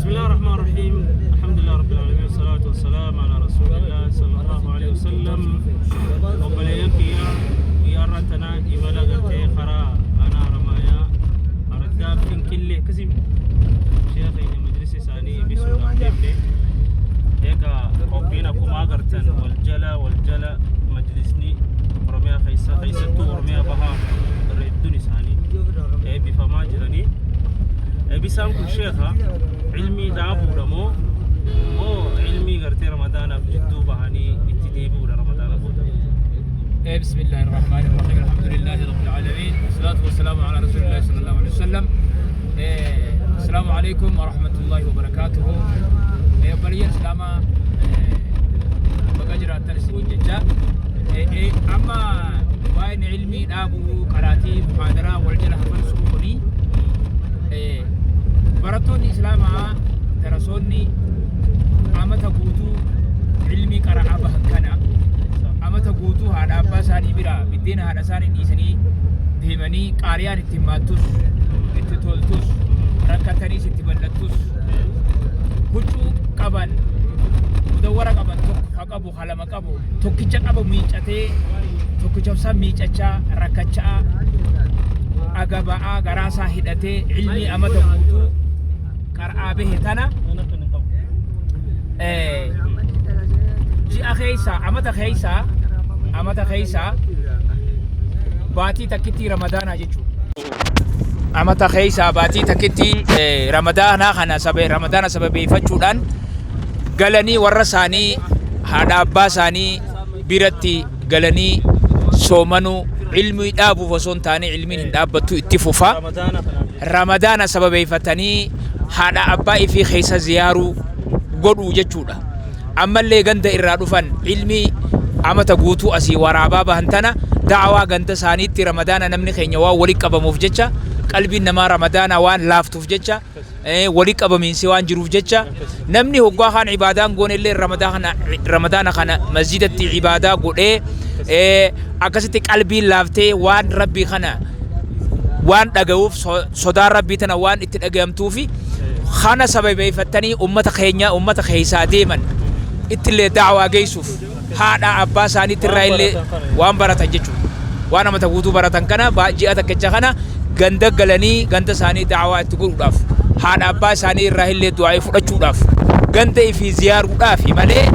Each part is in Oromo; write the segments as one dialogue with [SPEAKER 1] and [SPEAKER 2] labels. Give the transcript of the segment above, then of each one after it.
[SPEAKER 1] بسم الله الرحمن الرحيم. الحمد لله رب العالمين والصلاة والسلام على رسول الله صلى الله عليه وسلم. وبليك يا رتنا إبلا قرتي خرا أنا رمايا أرداب من كل كسب شيخي مجلس ثاني بسم الله هيك قبينا كما قرتن والجلا مجلسني رميا خيسة ورميا بها ردوني ثاني بفما جراني بسام كل شيخة علمي دعبو رمو مو علمي قرتي رمضان بجدو بهاني اتديبو رمضان بودا.
[SPEAKER 2] بسم الله الرحمن الرحيم. الحمد لله رب العالمين والصلاة والسلام على رسول الله صلى الله عليه وسلم. السلام عليكم ورحمة الله وبركاته. بليان سلاما بقجرة تنسيون جدا. أما وين علمي دابو قراتي محاضرة والجلة فنسوني براتوني إسلاما درسوني أمتا قوتو علمي قرأ بهكنا أمتا قوتو هذا أبا ساني برا بدين هذا ساني نيساني ديماني قاريان اتماتوس اتتولتوس ركتاني ستبلتوس هجو قبان مدورة قبان توك خلما قبو توكيجا قبو ميجاتي توكيجا سا ميجاچا ركاچا أغباء غراسا هدتي علمي أمتا قوتو قرأ به تنا جي أخيسا أمتا خيسا باتي تكتي رمضان جيجو أمتا خيسا باتي تكتي رمضان خنا سبب رمضان سبب فتشودان غلني ورساني هذا أباساني بيرتي غلني سومنو علمي دابو فسون تاني علمي دابتو اتفوفا رمضان سبب فتني هذا أبا في خيسا زيارو قدو جتشودا أما اللي غند إرادوفان علمي أما تقوتو أسي ورابا بهنتنا دعوة غند سانيتي رمضان نمني خينيوا ولي قبا مفجتشا قلبي نما رمضان وان لافتو فجتشا ولي قبا من سوان جروف جتشا نمني هقوا خان عبادان قون اللي رمضان خانا مسجدتي عبادة قول أكستي قلبي لافتي وان ربي خانا وان دغوف صدار ربي تنا وان اتدغمتو في خانا سبب يفتني أمة خيسا ديما اتلي دعوة جيسوف هذا أباساني ترايلي وان براتن جيجو وانا متقودو براتن كنا باجي أتكتش خانا غندا غلاني غندا ساني دعوة تقول داف هذا أباساني رايلي دعوة فرجو داف غندا في زيار دافي مالي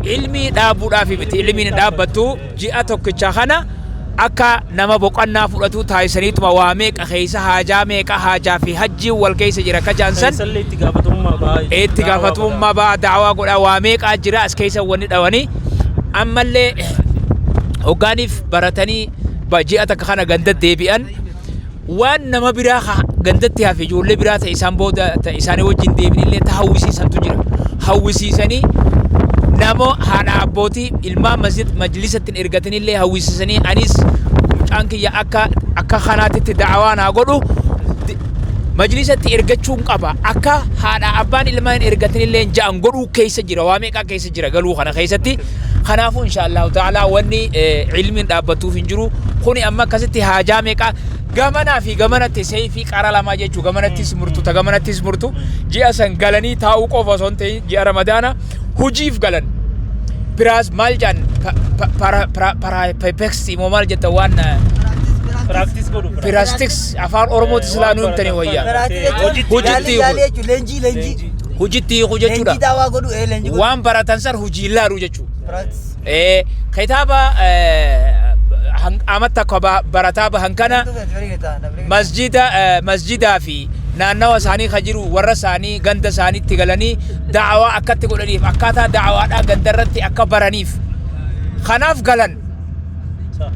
[SPEAKER 2] علمي دابو دافي بتي علمي دابتو جي أتكتش خانا akka nama boqonnaa fudhatu taayisaniitu waameeq keessa haajaa meeqa haajaa fi hajji wal keessa jira ka jaansan itti gaafatummaa baa da'awaa godha waameeqa jira as keessa wanni dhawani ammallee hoggaaniif baratanii baji'a takka kana ganda deebi'an waan nama biraa gandatti hafe ijoollee biraa ta'e isaan booda isaanii wajjin deebi'inillee ta hawwisiisantu jira hawwisiisanii namo hana abbootii ilmaa majlisatti ergatanillee hawwisisanii anis mucaankiyya akka kanaatitti da'awaa naa godhu majlisatti ergachuun qaba akka haadha abbaan ilmaan ergatanillee ja'an godhuu keessa jira waa meeqa keessa jira galuu kana keessatti kanaafuu inshallah ta'ala wanni ilmiin dhaabbatuuf hin jiru kuni amma akkasitti haajaa meeqa gamanaa fi gamanatti seefi qara lama jechuu gamanattis murtu ta gamanattis murtu ji'a san galanii taa'uu qofa osoo hin ta'in ji'a ramadaana hujiif galan biraas maal jaan parapepexi moo maal jetta waan practice afaan oromooti silaa nuun tani wayyaa hujitti jechuudha waan baratan san hujii laaru jechuu kitaaba amatta ko barataa bahan kana masjidaa fi naannawa isaanii kajiru warra isaanii ganda isaaniitti galanii da'awaa akkatti godhaniif akkaataa da'awaadhaa gandarratti akka baraniif kanaaf galan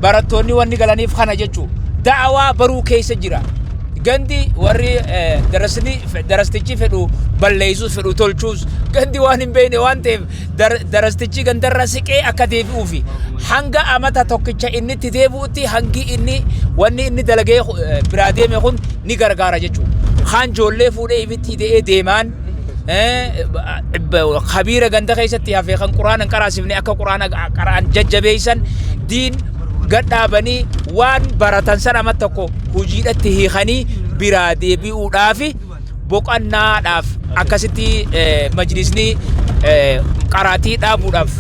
[SPEAKER 2] barattoonni wanni galaniif kana jechuu da'awaa baruu keessa jira gandi warri darastichi fedhu balleessuus fedhu tolchuus gandi waan hin beekne waan ta'eef darastichi gandarra siqee akka deebi'uufi hanga amata tokkicha inni itti deebi'utti hangi inni wanni inni dalagee biraa deeme kun ni gargaara jechuu kaan ijoollee fuudhee ibitti hidhee deemaan khabiira ganda keessatti hafee kan quraana qaraasifne akka quraana qaraan jajjabeessan diin gadhaabanii waan baratan sana amma tokko hojiidhatti hiikanii biraa deebi'uudhaaf boqannaadhaaf akkasitti majlisni qaraatii dhaabuudhaaf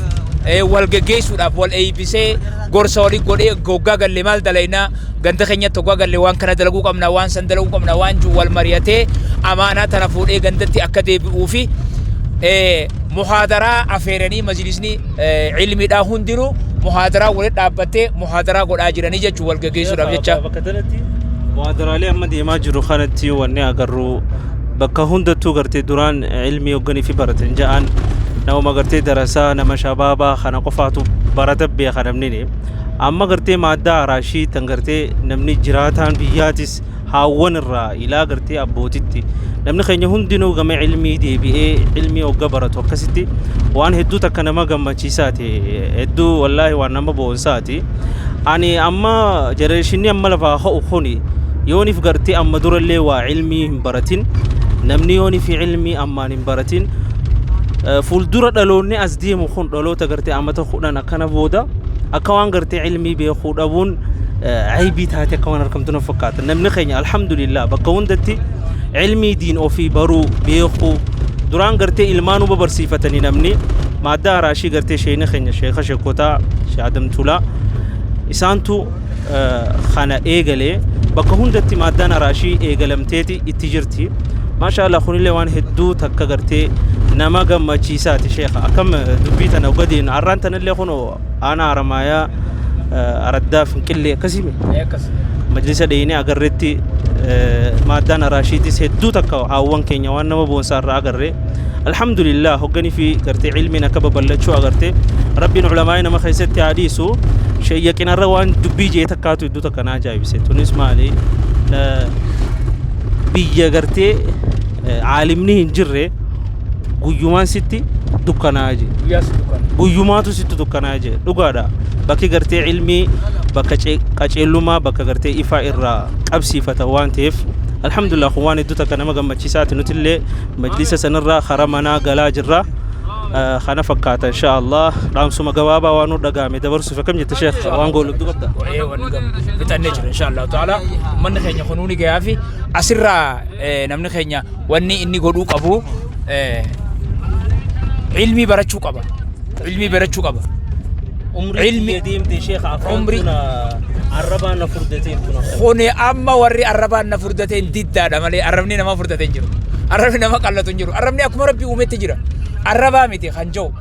[SPEAKER 2] wal geggeessuudhaaf wal eebbisee gorsa walii godhee goggaa galle maal dalaynaa ganda keenyatti goggaa galle waan kana dalaguu qabna waan san dalaguu qabna waan jiru wal mari'atee amaanaa tana fuudhee gandatti akka deebi'uu fi muhaadaraa afeeranii majlisni ilmiidhaa hundinuu muhaadaraa walitti dhaabbatee muhaadaraa godhaa jiranii jechuun wal geggeessuudhaaf jecha.
[SPEAKER 1] Bakka kanatti muhaadaraalee amma deemaa jiru kanatti wanni agarru bakka hundattuu gartee duraan ilmii hogganii fi baratan ja'an nama gartee darasaa nama shabaabaa kana qofaatu barata beeka namni amma gartee maaddaa araashii tan gartee namni jiraataan biyyaatis haawwan irraa ilaa gartee abbootitti namni keenya hundinuu gama ilmii deebi'ee ilmii hogga baratu akkasitti waan hedduu takka nama gammachiisaati hedduu wallaahi waan nama boonsaati ani amma jareeshinni amma lafaa ho'u kuni yooniif gartee amma durallee waa ilmii hin baratin namni yooniif ilmii ammaan hin baratin fuuldura dhaloonni as deemu kun dhaloota gartee ammata kudhan akkana booda akka waan gartee ilmii beekuu dhabuun عيبي تاتي كمان رقمتنا فكات نمني خيني الحمد لله بكون دتي علمي دين أوفي برو بيخو دران قرتي إلمانو ببرسيفتني نمني ما دا راشي قرتي شيني خيني شيخ شكوتا شادم تولا إسانتو خانا إيغالي بكون دتي ما دا راشي إيغالمتيتي اتجرتي ما شاء الله خوني لوان هدو تكا قرتي نما قم تشيساتي شيخ أكم دبيتنا وقدين عرانتنا اللي خونو أنا رمايا أرداف كل قسمي مجلس ديني أقررتي مادان راشيدي سدو تكو أوان كينيا وانا مبونسار أقرر الحمد لله هقني في قرتي علمنا كببلتشو أقرتي ربنا علمائنا ما خيستي عديسو شيء يكين الروان دبي جي تكاتو دو تكنا جاي بسيتو نسمع لي بيجا قرتي عالمني هنجره guyyumaan sitti dukkanaa je guyyumaatu sitti dukkanaa je dhugaadha bakki gartee ilmii bakka qaceellumaa bakka gartee ifa irraa qabsiifata waan ta'eef alhamdulillah waan hedduu takka nama gammachiisaati nutillee majlisa sanarraa haramanaa galaa jirra kana fakkaata insha Allah dhaamsuma gabaabaa waan nu dhagaame dabarsuuf akkam jette sheekh waan goolubdu qabda bitannee jira insha Allah ta'ala manni keenya kunuuni gaafi asirraa namni keenya wanni inni godhuu qabu علمي برچو قبا علمي برچو قبا علمي ديم دي شيخ عمري عربان فردتين خوني اما وري عربان فردتين ديدا دمالي عربني نما فردتين جرو عربني نما قلتون جرو عربني اكو ربي اومت جرا عربا ميتي خنجو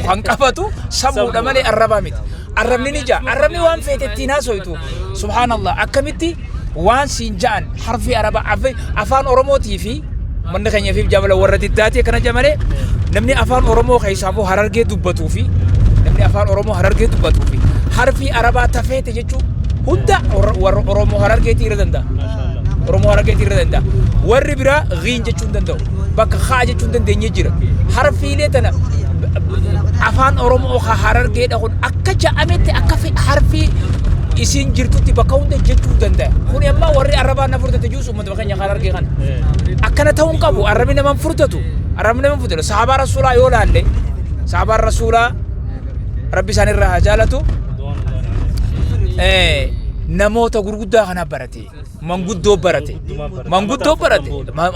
[SPEAKER 1] خنقبتو سبو دمالي عربا ميتي عربني نجا عربني وان فيتتينا سويتو سبحان الله اكمتي وان سينجان حرفي عربا افان اوروموتي في من خيني في جبل ورد الداتي كنا جمالي نمني أفان أورومو خيسابو هررجي دبتو في نمني أفان أورومو هررجي دبتو في حرفي عربا تفيت جتشو هدا أورومو هررجي تيردندا أورومو هررجي تيردندا وربرا غين جتشو دندو بك خاجة جتشو دندي نجير حرفي لتنا أفان أورومو هررجي دهون أكجا أمتى أكفي حرفي isin jirtu tiba kaunde jechuu danda'a kun amma warri arabaa na furdate juusu ummata bakanya hararge kan akkana ta'uun qabu arabi naman furdatu sahaba rasulaa yoo laalle sahaba rasulaa rabbi isaan irraa hajaalatu namoota gurguddaa kana barate manguddoo barate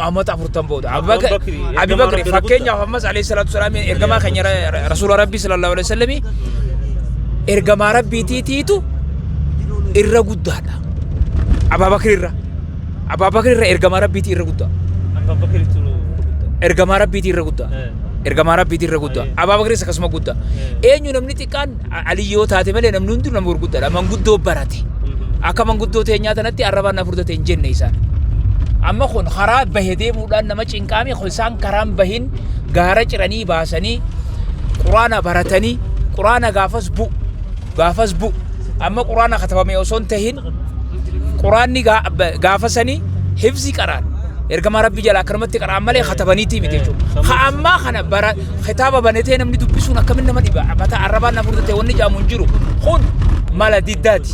[SPEAKER 1] amata furtan booda Abi Bakri fakkeenyaaf ammas alayhi salatu wasalaam ergamaa keenya rasuula rabbi sallallahu alaihi wasallam ergamaa rabbiitiitu irra guddaadha Abu Bakr irra ergamaa rabbiiti irra guddaa ergamaa rabbiiti irra guddaa Abu Bakr akkasuma guddaa eenyu namni xiqqaan aliyyoo taate malee namni hundi nama gurguddaadha manguddoo barate akka manguddoo teenyaa tanatti arrabaan na furdate hin jenne isaan amma kun karaa bahee deemuudhaan nama cinqaame isaan karaan bahin gaara ciranii baasanii quraana baratanii quraana gaafas bu amma quraana katabame osoon tahin quraanni gaafasanii hifzi qaraan ergamaa rabbi jala akramatti qaraan malee katabaniiti miti jechuudha ha amma kana bara kitaaba banatee namni dubbisuun akkamin nama dhiba mata arrabaan na furdate wanni jaamuun jiru kun mala diddaati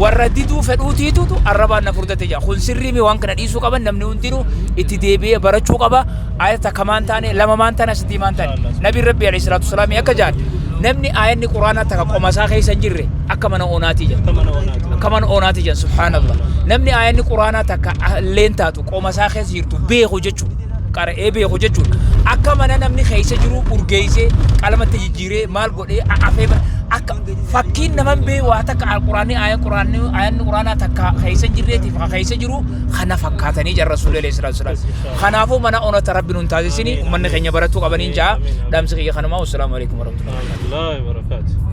[SPEAKER 1] warra diduu fedhuutiitu arrabaan na furdate jaa kun sirriimi waan kana dhiisuu qaban namni hundinuu itti deebi'ee barachuu qaba ayata kamaan taane lama maan taane sadii maan taane nabi rabbi alayhi salatu wasalaam akka jaan
[SPEAKER 2] namni ayanni quraana taka qomasaa keessa hin jirre akka mana oonaati jedha akka mana oonaati jedha subhaanallah namni ayanni quraana taka leentaatu qomasaa keessa jirtu beeku jechuudha qara'ee beeku jechuudha akka mana namni keessa jiru urgeessee qalamatti jijjiiree maal godhee afee akka fakkiin naman bee waa takka alquraanni ayanni quraana takka keessa jirreetiif keessa jiru kana fakkaatanii jira rasuulillah sallallahu alaihi wasallam kanaafuu mana oonata rabbi nun taasisini ummanni keenya baratu qabaniin jaa dhaamsi kiyya kanuma wassalamu alaikum warahmatullahi
[SPEAKER 1] wabarakatuh